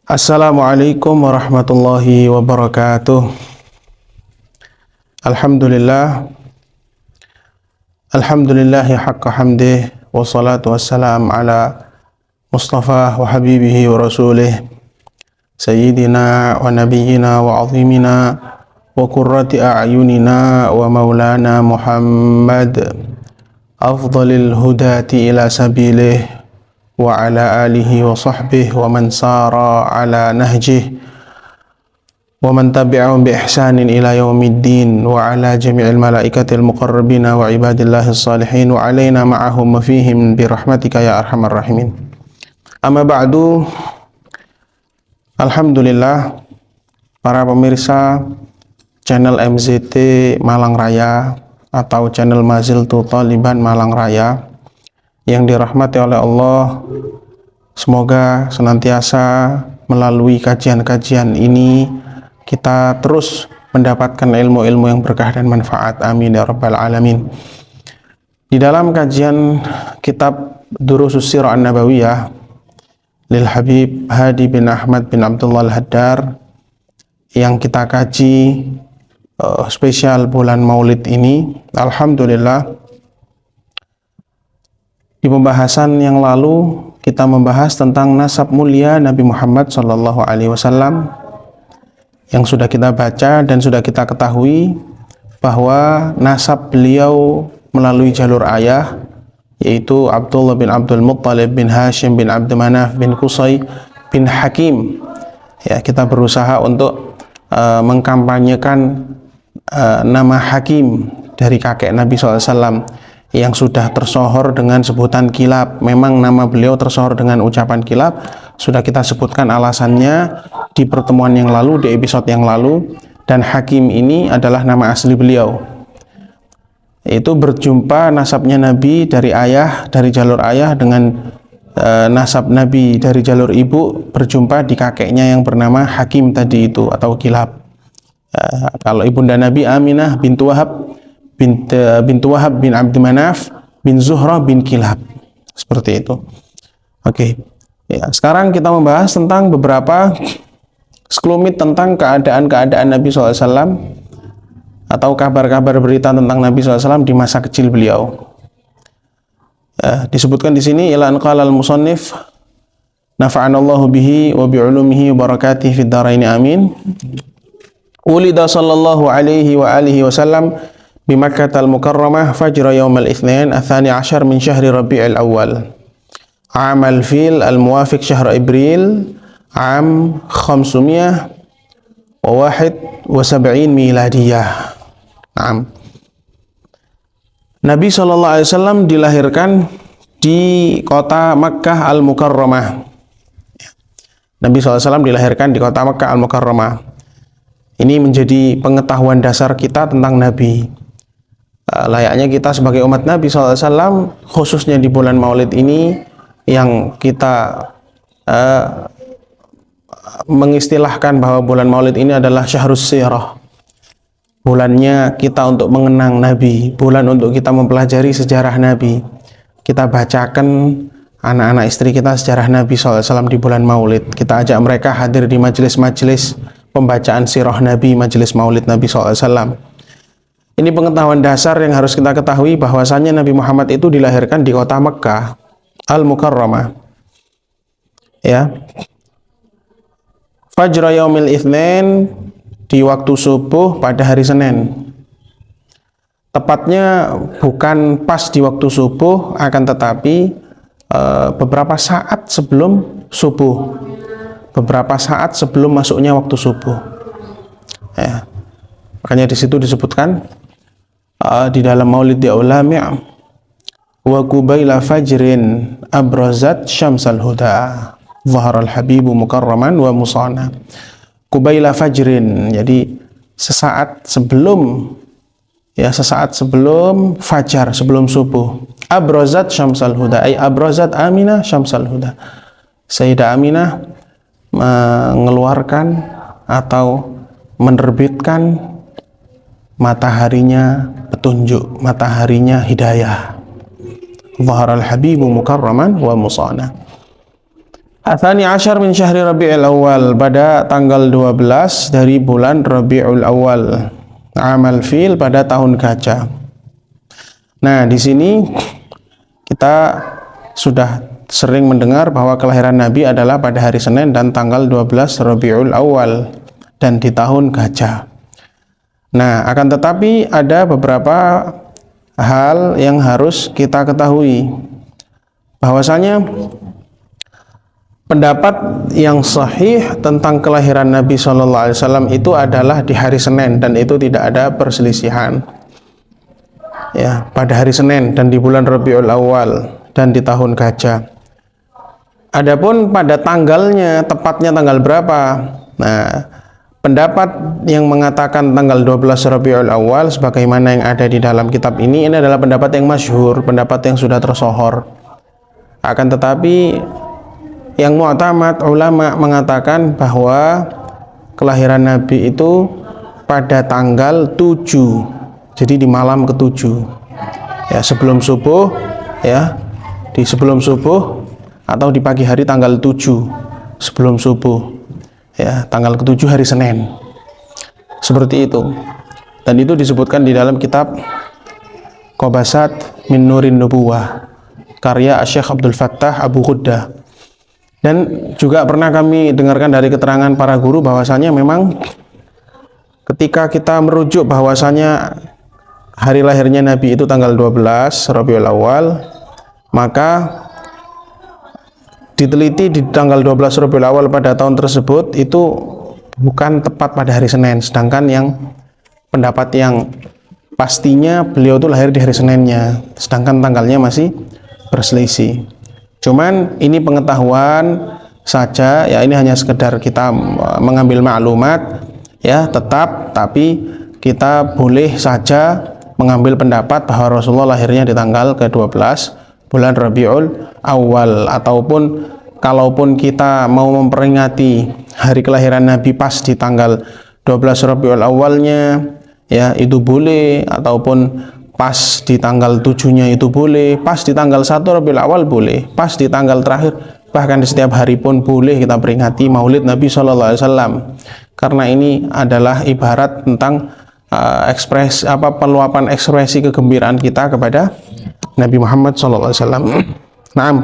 Assalamualaikum warahmatullahi wabarakatuh. Alhamdulillah, alhamdulillahi haqqa hamdih, wassalatu wassalam ala Mustafa wa habibihi wa rasulih, sayyidina wa nabiyyina wa azimina wa qurrati a'yunina wa maulana Muhammad, afdalil hudati ila sabilih wa ala alihi wa sahbihi wa man sara ala nahjih wa man tabi'ahum bi ihsanin ila yaumiddin wa ala jami'il malaikatil muqarrabina wa ibadillahis salihin wa alaina ma'ahum wa fihim bi rahmatika ya arhamar rahimin. Amma ba'du. Alhamdulillah, para pemirsa channel MZT Malang Raya atau channel Maziltu Thaliban Malang Raya yang dirahmati oleh Allah, semoga senantiasa melalui kajian-kajian ini kita terus mendapatkan ilmu-ilmu yang berkah dan manfaat. Amin ya rabbal alamin. Di dalam kajian kitab Durusus Sirah An-Nabawiyah lil Habib Hadi bin Ahmad bin Abdullah Al-Haddar yang kita kaji spesial bulan Maulid ini, alhamdulillah, di pembahasan yang lalu kita membahas tentang nasab mulia Nabi Muhammad SAW yang sudah kita baca dan sudah kita ketahui bahwa nasab beliau melalui jalur ayah, yaitu Abdullah bin Abdul Muttalib bin Hashim bin Abd Manaf bin Qusay bin Hakim. Ya, kita berusaha untuk mengkampanyekan nama Hakim dari kakek Nabi SAW yang sudah tersohor dengan sebutan Kilab. Memang nama beliau tersohor dengan ucapan Kilab. Sudah kita sebutkan alasannya di pertemuan yang lalu, di episode yang lalu. Dan Hakim ini adalah nama asli beliau. Itu berjumpa nasabnya Nabi dari ayah, dari jalur ayah, dengan nasab Nabi dari jalur ibu, berjumpa di kakeknya yang bernama Hakim tadi itu, atau Kilab. Kalau ibunda Nabi Aminah bintu Wahab bintu Wahab bin Abd Manaf bin Zuhra bin Kilab, seperti itu. Oke. Ya, sekarang kita membahas tentang beberapa sekelumit tentang keadaan-keadaan Nabi SAW atau kabar-kabar berita tentang Nabi SAW di masa kecil beliau. Disebutkan di sini, ila an qala al-musannif nafa'anallahu bihi wa bi'ulumihi wa barakatihi fid dharaini amin. Ulida sallallahu alaihi wa alihi wasallam bi Makkah al-Mukarramah fajra yaum al-Itsnain ats-tsani 'asyar min syahri Rabi'il Awal. Am al-Fil al-muwafiq syahr Abril am 571 miladiyah. Naam. Nabi sallallahu alaihi wasallam dilahirkan di kota Makkah al-Mukarramah. Nabi sallallahu alaihi wasallam dilahirkan di kota Makkah al-Mukarramah. Ini menjadi pengetahuan dasar kita tentang Nabi. Layaknya kita sebagai umat Nabi SAW, khususnya di bulan Maulid ini, yang kita mengistilahkan bahwa bulan Maulid ini adalah syahrus sirah, bulannya kita untuk mengenang Nabi, bulan untuk kita mempelajari sejarah Nabi. Kita bacakan anak-anak istri kita sejarah Nabi SAW di bulan Maulid. Kita ajak mereka hadir di majelis-majelis pembacaan sirah Nabi, majelis Maulid Nabi SAW. Ini pengetahuan dasar yang harus kita ketahui, bahwasanya Nabi Muhammad itu dilahirkan di kota Mekah Al-Mukarramah. Ya. Fajra yaumil Itsnain, di waktu subuh pada hari Senin. Tepatnya bukan pas di waktu subuh, akan tetapi beberapa saat sebelum subuh. Beberapa saat sebelum masuknya waktu subuh. Ya. Makanya di situ disebutkan di dalam Maulid ya ulami' wa qubaila fajrin abrazat syamsal huda zaharal habibu mukarraman wa musana. Qubaila fajrin, jadi sesaat sebelum fajar, sebelum subuh. Abrazat syamsal huda, ay abrazat Aminah syamsal huda. Sayyidah Aminah mengeluarkan atau menerbitkan mataharinya petunjuk, mataharinya hidayah. Zaharal habibu mukarraman wa musana. Atsani asyar min syahri Rabiul Awal, pada tanggal 12 dari bulan Rabiul Awal, amal fil, pada tahun gajah. Nah, di sini kita sudah sering mendengar bahwa kelahiran Nabi adalah pada hari Senin dan tanggal 12 Rabiul Awal dan di tahun gajah. Nah, akan tetapi ada beberapa hal yang harus kita ketahui, bahwasanya pendapat yang sahih tentang kelahiran Nabi SAW itu adalah di hari Senin, dan itu tidak ada perselisihan. Ya, pada hari Senin dan di bulan Rabiul Awal dan di tahun gajah. Adapun pada tanggalnya, tepatnya tanggal berapa? Nah, pendapat yang mengatakan tanggal 12 Rabiul Awal sebagaimana yang ada di dalam kitab ini adalah pendapat yang masyhur, pendapat yang sudah tersohor. Akan tetapi yang mu'tamad, ulama mengatakan bahwa kelahiran Nabi itu pada tanggal 7. Jadi di malam ke-7. Ya, sebelum subuh, ya. Di sebelum subuh atau di pagi hari tanggal 7 sebelum subuh. Ya, tanggal ke-7 hari Senin. Seperti itu. Dan itu disebutkan di dalam kitab Qabasat min Nurin Nubuwah, karya Syekh Abdul Fattah Abu Khuddah. Dan juga pernah kami dengarkan dari keterangan para guru bahwasanya memang ketika kita merujuk bahwasanya hari lahirnya Nabi itu tanggal 12 Rabiul Awal, maka diteliti di tanggal 12 Rabiul Awal pada tahun tersebut itu bukan tepat pada hari Senin, sedangkan yang pendapat yang pastinya beliau itu lahir di hari Seninnya, sedangkan tanggalnya masih berselisih. Cuman ini pengetahuan saja, ya, ini hanya sekedar kita mengambil maklumat, ya, tapi kita boleh saja mengambil pendapat bahwa Rasulullah lahirnya di tanggal ke-12 bulan Rabiul Awal, ataupun kalaupun kita mau memperingati hari kelahiran Nabi pas di tanggal 12 Rabiul Awalnya, ya, itu boleh, ataupun pas di tanggal 7-nya itu boleh, pas di tanggal 1 Rabiul Awal boleh, pas di tanggal terakhir, bahkan di setiap hari pun boleh kita peringati Maulid Nabi SAW, karena ini adalah ibarat tentang peluapan ekspresi kegembiraan kita kepada Nabi Muhammad SAW. Naam.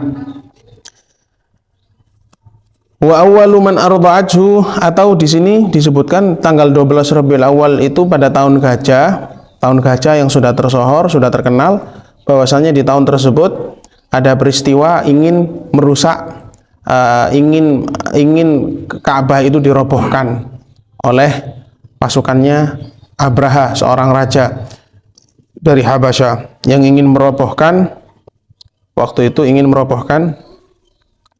Wa awwalu man arda'athu, atau di sini disebutkan tanggal 12 Rabiul Awal itu pada tahun gajah yang sudah tersohor, sudah terkenal bahwasanya di tahun tersebut ada peristiwa ingin merusak, ingin Ka'bah itu dirobohkan oleh pasukannya Abraha, seorang raja dari Habasyah yang ingin merobohkan, waktu itu ingin merobohkan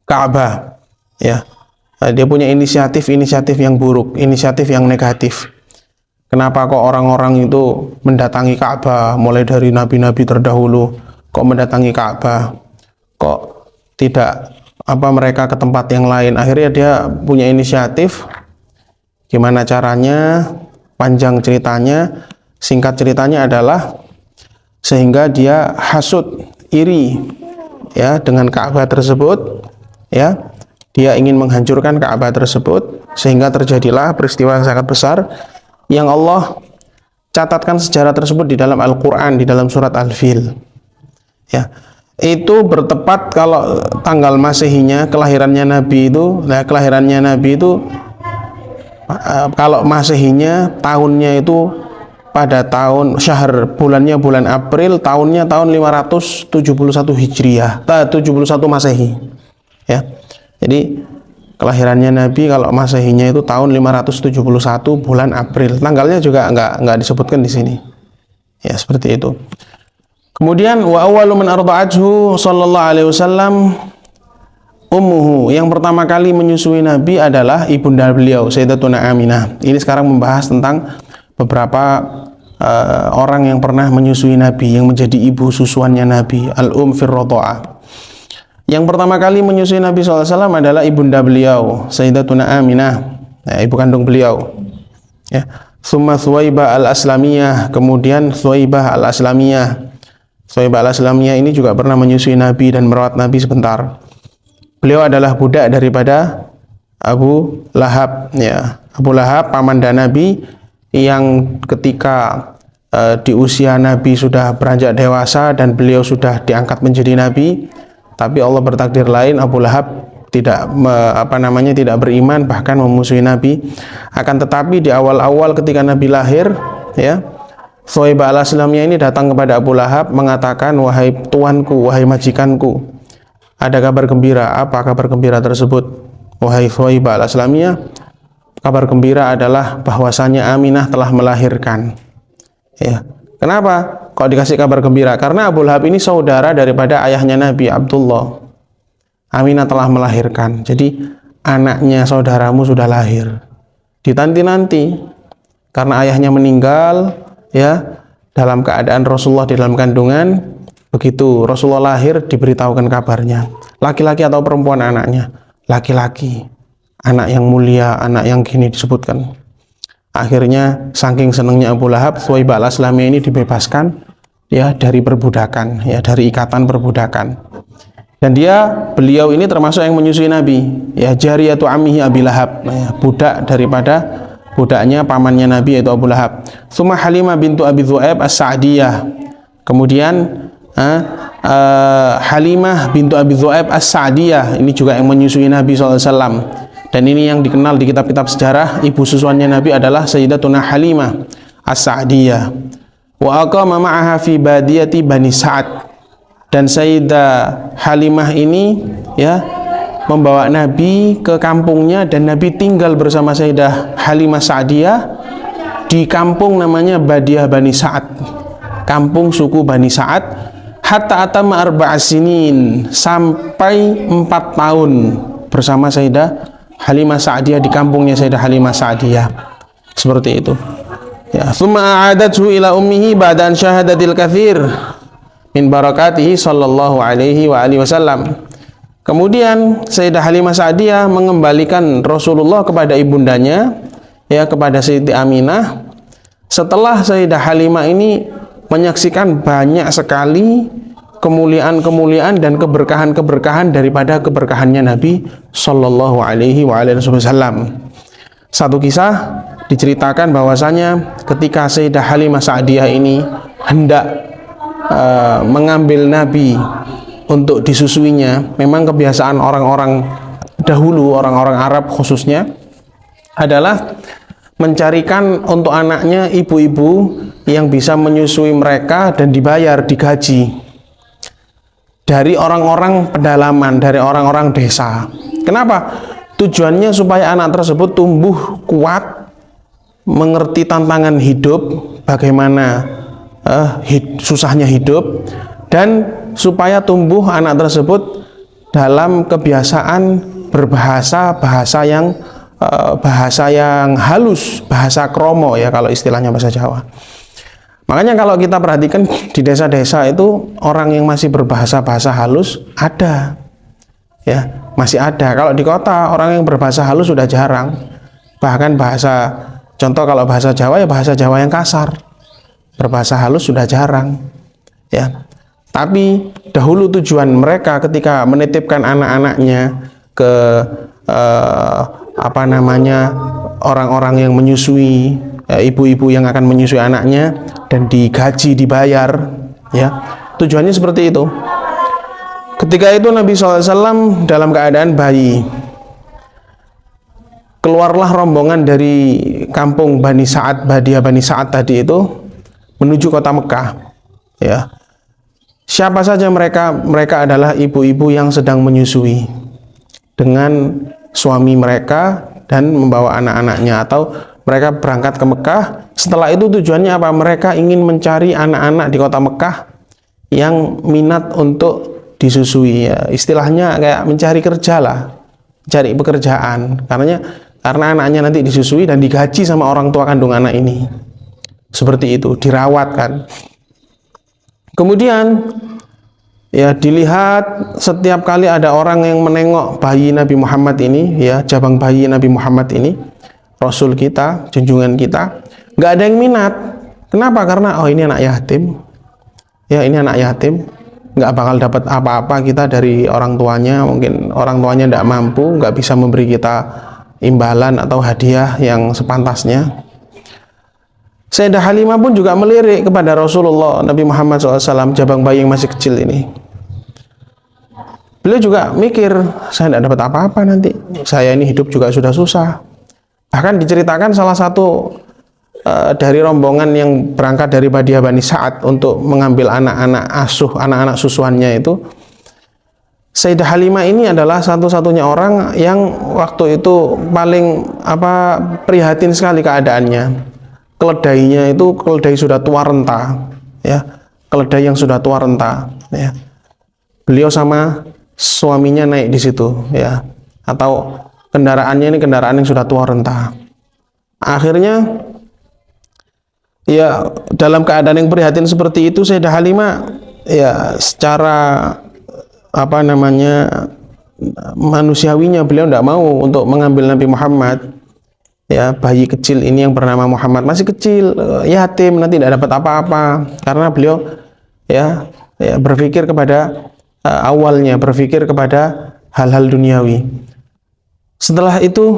Ka'bah, ya. Dia punya inisiatif yang buruk, inisiatif yang negatif. Kenapa kok orang-orang itu mendatangi Ka'bah, mulai dari nabi-nabi terdahulu kok mendatangi Ka'bah, kok tidak mereka ke tempat yang lain? Akhirnya dia punya inisiatif, gimana caranya. Panjang ceritanya, singkat ceritanya adalah sehingga dia hasud, iri, ya, dengan Ka'bah tersebut, ya. Dia ingin menghancurkan Ka'bah tersebut, sehingga terjadilah peristiwa yang sangat besar yang Allah catatkan sejarah tersebut di dalam Al-Qur'an, di dalam surat Al-Fil. Ya. Itu bertepat kalau tanggal Masehinya, kelahirannya Nabi itu kalau Masehinya tahunnya itu pada tahun bulannya bulan April, tahunnya tahun 571 Hijriah, 71 Masehi, ya. Jadi kelahirannya Nabi kalau Masehinya itu tahun 571 bulan April. Tanggalnya juga enggak disebutkan di sini. Ya, seperti itu. Kemudian wa awwalu man arda'athu sallallahu alaihi wasallam ummuhu, yang pertama kali menyusui Nabi adalah ibunda beliau, Sayyidatuna Aminah. Ini sekarang membahas tentang beberapa orang yang pernah menyusui Nabi, yang menjadi ibu susuannya Nabi, al-um fir radha'ah. Yang pertama kali menyusui Nabi SAW adalah ibunda beliau, Sayyidatuna Aminah, ya, ibu kandung beliau. Ya. Tsumma Thuwaibah al-Aslamiyah, kemudian Thuwaibah al-Aslamiyah. Thuwaibah al-Aslamiyah ini juga pernah menyusui Nabi dan merawat Nabi sebentar. Beliau adalah budak daripada Abu Lahab, ya. Abu Lahab paman Nabi yang ketika di usia Nabi sudah beranjak dewasa dan beliau sudah diangkat menjadi Nabi, tapi Allah bertakdir lain. Abu Lahab tidak tidak beriman, bahkan memusuhi Nabi. Akan tetapi di awal-awal ketika Nabi lahir, ya, Thuwaibah al-Aslamiyah ini datang kepada Abu Lahab mengatakan, wahai tuanku, wahai majikanku, ada kabar gembira. Apa kabar gembira tersebut? Wahai Thuwaibah al-Aslamiyah, kabar gembira adalah bahwasanya Aminah telah melahirkan. Ya. Kenapa kok dikasih kabar gembira? Karena Abu Lahab ini saudara daripada ayahnya Nabi, Abdullah. Aminah telah melahirkan. Jadi anaknya saudaramu sudah lahir. Ditanti-nanti karena ayahnya meninggal, ya, dalam keadaan Rasulullah di dalam kandungan. Begitu Rasulullah lahir diberitahukan kabarnya. Laki-laki atau perempuan anaknya? Laki-laki. Anak yang mulia, anak yang gini disebutkan. Akhirnya saking senangnya Abu Lahab, Thuwaibah al-Aslamiyah ini dibebaskan, ya, dari perbudakan, ya, dari ikatan perbudakan. Dan beliau ini termasuk yang menyusui Nabi, ya, jariyatu ammihi Abi Lahab, ya, budak daripada budaknya pamannya Nabi yaitu Abu Lahab. Tsumma Halimah bintu Abi Dzu'aib As-Sa'diyah. Kemudian Halimah bintu Abi Dzu'aib As-Sa'diyah ini juga yang menyusui Nabi SAW. Dan ini yang dikenal di kitab-kitab sejarah, ibu susuannya Nabi adalah Sayyidatuna Halimah As-Sa'diyah. Wa aqama ma'aha fi badiyati Bani Sa'ad. Dan Sayyidah Halimah ini, ya, membawa Nabi ke kampungnya dan Nabi tinggal bersama Sayyidah Halimah Sa'diyah di kampung namanya Badiyah Bani Sa'ad, kampung suku Bani Sa'ad, hatta atama arba'a sinin, sampai 4 tahun bersama Sayyidah Halimah Sa'diyah di kampungnya Sayyidah Halimah Sa'diyah. Seperti itu. Ya, tsumma a'adathu ila ummihi ba'da an syahadatil katsir min barakatihi sallallahu alaihi wa alihi wasallam. Kemudian Sayyidah Halimah Sa'diyah mengembalikan Rasulullah kepada ibundanya, ya, kepada Siti Aminah, setelah Sayyidah Halimah ini menyaksikan banyak sekali kemuliaan-kemuliaan dan keberkahan-keberkahan daripada keberkahannya Nabi sallallahu alaihi wa alihi wasallam. Satu kisah diceritakan bahwasanya ketika Sayyidah Halimah Sa'diyah ini hendak mengambil Nabi untuk disusuinya, memang kebiasaan orang-orang dahulu, orang-orang Arab khususnya, adalah mencarikan untuk anaknya ibu-ibu yang bisa menyusui mereka dan dibayar, digaji dari orang-orang pedalaman, dari orang-orang desa. Kenapa? Tujuannya supaya anak tersebut tumbuh kuat, mengerti tantangan hidup, bagaimana susahnya hidup, dan supaya tumbuh anak tersebut dalam kebiasaan berbahasa, bahasa yang halus, bahasa kromo, ya, kalau istilahnya bahasa Jawa. Makanya kalau kita perhatikan di desa-desa itu orang yang masih berbahasa halus ada, ya, masih ada. Kalau di kota orang yang berbahasa halus sudah jarang. Bahkan contoh kalau bahasa Jawa, ya bahasa Jawa yang kasar. Berbahasa halus sudah jarang, ya. Tapi dahulu tujuan mereka ketika menitipkan anak-anaknya ke orang-orang yang menyusui, ibu-ibu yang akan menyusui anaknya dan digaji, dibayar, ya. Tujuannya seperti itu. Ketika itu Nabi SAW dalam keadaan bayi. Keluarlah rombongan dari kampung Bani Sa'ad, Badiyah Bani Sa'ad tadi itu, menuju kota Mekah, ya. Siapa saja mereka? Mereka adalah ibu-ibu yang sedang menyusui dengan suami mereka dan membawa anak-anaknya, atau mereka berangkat ke Mekah. Setelah itu tujuannya apa? Mereka ingin mencari anak-anak di kota Mekah yang minat untuk disusui, ya. Istilahnya kayak mencari kerja lah, cari pekerjaan, karena anaknya nanti disusui dan digaji sama orang tua kandung anak ini. Seperti itu, dirawat kan. Kemudian, ya, dilihat setiap kali ada orang yang menengok bayi Nabi Muhammad ini, ya, jabang bayi Nabi Muhammad ini, Rasul kita, junjungan kita, nggak ada yang minat. Kenapa? Karena ini anak yatim, ya, ini anak yatim, nggak bakal dapat apa-apa kita dari orang tuanya. Mungkin orang tuanya nggak mampu, nggak bisa memberi kita imbalan atau hadiah yang sepantasnya. Sayyidah Halimah pun juga melirik kepada Rasulullah Nabi Muhammad SAW, jabang bayi yang masih kecil ini. Beliau juga mikir, saya tidak dapat apa-apa nanti, saya ini hidup juga sudah susah. Bahkan diceritakan salah satu dari rombongan yang berangkat dari Badiah Bani Sa'ad untuk mengambil anak-anak susuannya itu, Sayyidah Halimah ini adalah satu-satunya orang yang waktu itu paling prihatin sekali keadaannya. Keledainya itu keledai sudah tua renta, ya, keledai yang sudah tua renta, ya. Beliau sama suaminya naik di situ, ya, atau kendaraannya ini kendaraan yang sudah tua renta. Akhirnya, ya, dalam keadaan yang prihatin seperti itu, Sayyidah Halimah, ya, secara manusiawinya beliau tidak mau untuk mengambil Nabi Muhammad. Ya, bayi kecil ini yang bernama Muhammad masih kecil, yatim, nanti tidak dapat apa-apa, karena beliau ya berpikir kepada awalnya berpikir kepada hal-hal duniawi. Setelah itu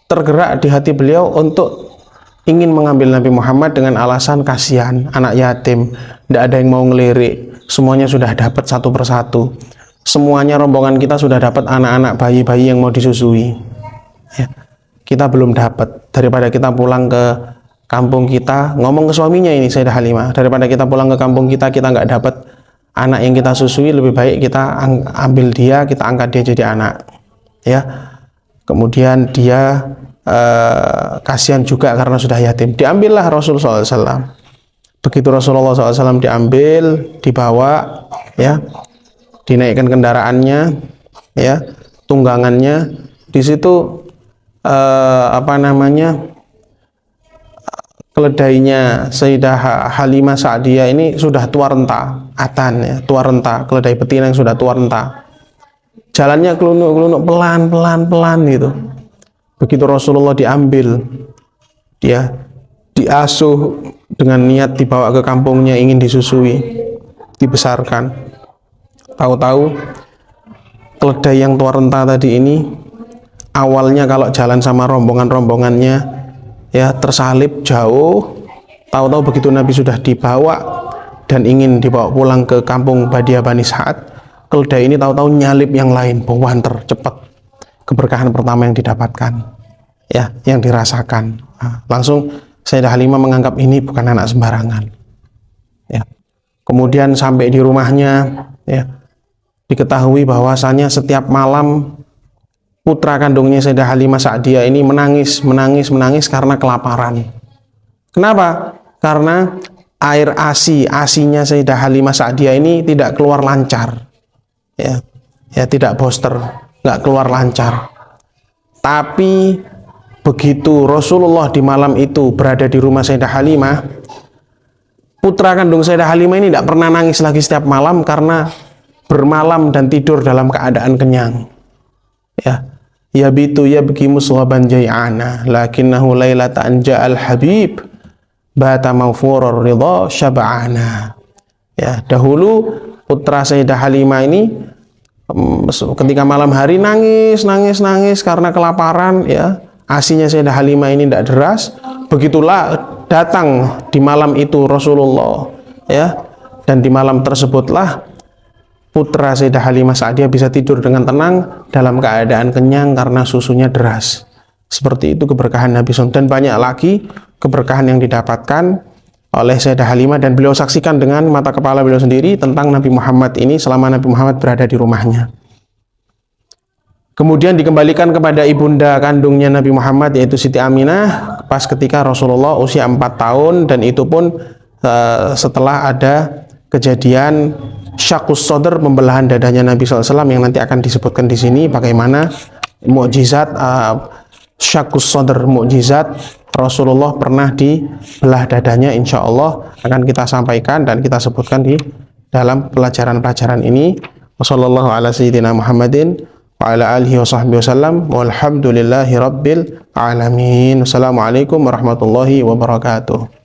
tergerak di hati beliau untuk ingin mengambil Nabi Muhammad dengan alasan kasihan, anak yatim, tidak ada yang mau ngelirik, semuanya sudah dapat satu persatu, semuanya rombongan kita sudah dapat anak-anak bayi-bayi yang mau disusui, ya. Kita belum dapat, daripada kita pulang ke kampung kita, ngomong ke suaminya ini Sayyidah Halimah, daripada kita pulang ke kampung kita nggak dapat anak yang kita susui, lebih baik kita ambil dia, kita angkat dia jadi anak, ya. Kemudian dia kasihan juga karena sudah yatim, diambillah Rasulullah SAW. Begitu Rasulullah SAW diambil, dibawa, ya, dinaikkan kendaraannya, ya, tunggangannya, di situ keledainya Sayyidah Halimah Sa'diyah ini sudah tua renta, atan, ya, tua renta, keledai betina yang sudah tua renta, jalannya kelunuk-kelunuk pelan-pelan gitu. Begitu Rasulullah diambil, dia diasuh dengan niat dibawa ke kampungnya, ingin disusui, dibesarkan, tahu-tahu keledai yang tua renta tadi ini awalnya kalau jalan sama rombongannya, ya, tersalib jauh, tahu-tahu begitu Nabi sudah dibawa dan ingin dibawa pulang ke kampung Badiah Bani Sa'ad, keledai ini tahu-tahu nyalip yang lain, banter cepat. Keberkahan pertama yang didapatkan, ya, yang dirasakan. Nah, langsung Sayyidah Halimah menganggap ini bukan anak sembarangan, ya. Kemudian sampai di rumahnya, ya, diketahui bahwasanya setiap malam putra kandungnya Sayyidah Halimah Sa'diyah ini menangis karena kelaparan. Kenapa? Karena air asinya Sayyidah Halimah Sa'diyah ini tidak keluar lancar, ya, tidak booster, nggak keluar lancar. Tapi begitu Rasulullah di malam itu berada di rumah Sayyidah Halimah, putra kandung Sayyidah Halimah ini tidak pernah nangis lagi setiap malam karena bermalam dan tidur dalam keadaan kenyang, ya. Ya bitu ya biki muswaban jay'ana lakinnahu lailatan ja'al habib bata mawfurur ridha syab'ana. Ya, dahulu putra Sayyidah Halimah ini ketika malam hari nangis karena kelaparan, ya. Asinya Sayyidah Halimah ini tidak deras. Begitulah datang di malam itu Rasulullah, ya. Dan di malam tersebutlah putra Sayyidah Halimah Sa'diyah bisa tidur dengan tenang dalam keadaan kenyang karena susunya deras. Seperti itu keberkahan Nabi SAW. Dan banyak lagi keberkahan yang didapatkan oleh Sayyidah Halimah dan beliau saksikan dengan mata kepala beliau sendiri tentang Nabi Muhammad ini selama Nabi Muhammad berada di rumahnya. Kemudian dikembalikan kepada ibunda kandungnya Nabi Muhammad, yaitu Siti Aminah, pas ketika Rasulullah usia 4 tahun, dan itu pun setelah ada kejadian syakus sodr, pembelahan dadanya Nabi SAW, yang nanti akan disebutkan di sini bagaimana mukjizat syakus sodr, mukjizat Rasulullah pernah dibelah dadanya. Insya Allah akan kita sampaikan dan kita sebutkan di dalam pelajaran-pelajaran ini. Wassallallahu ala sayyidina Muhammadin wa ala alihi wa sahbihi wasallam walhamdulillahi rabbil alamin. Wassalamualaikum warahmatullahi wabarakatuh.